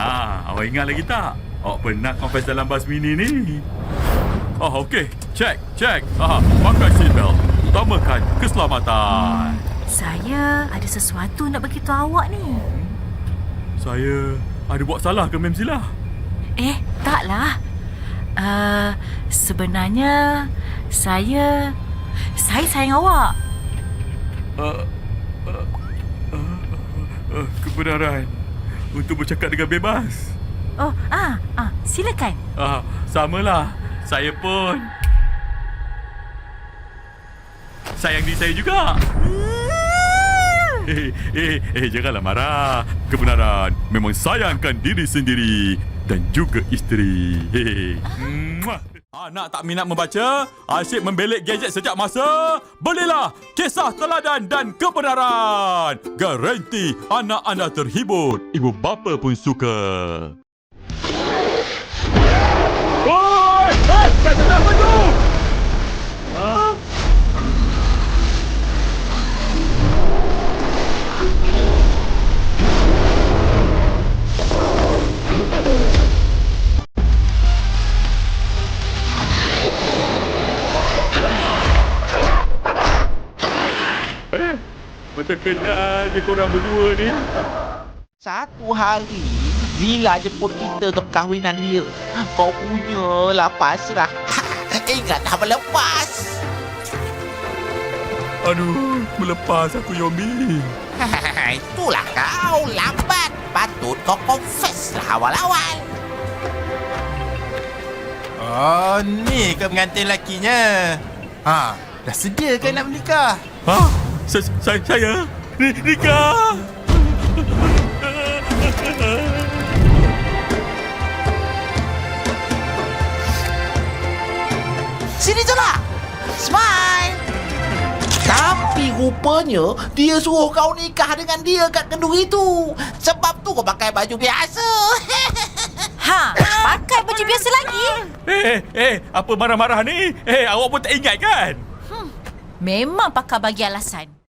Awak ingat lagi tak? Awak pernah confess dalam bas mini ni. Okey. Check. Pakai seatbelt. Utamakan keselamatan. Saya ada sesuatu nak beritahu awak ni. Saya ada buat salah ke, Mem Zila? Taklah. Sebenarnya saya sayang awak. Kebenaran untuk bercakap dengan bebas. Silakan. Samalah. Saya pun sayang diri saya juga. Janganlah marah. Kebenaran memang sayangkan diri sendiri dan juga isteri. Anak tak minat membaca, asyik membelik gadget sejak masa? Belilah Kisah Teladan dan Kebenaran. Garanti anak anda terhibur. Ibu bapa pun suka. Oi! Kata apa tu? Macam kenal je korang berdua ni. Satu hari, Zila jemput kita ke perkahwinan dia. Kau punya lapas lah. Ingat dah melepas. Aduh, melepas aku, Yombi. Itulah kau, lambat. Patut kau confess lah awal-awal. Oh, ni ke pengantin lakinya? Dah sedia ke nak menikah? Saya nikah. Sini Zila. Smile. Tapi rupanya dia suruh kau nikah dengan dia kat kenduri tu. Sebab tu kau pakai baju biasa. Pakai baju biasa lagi? Apa marah-marah ni? Awak pun tak ingat kan? Memang pakar bagi alasan.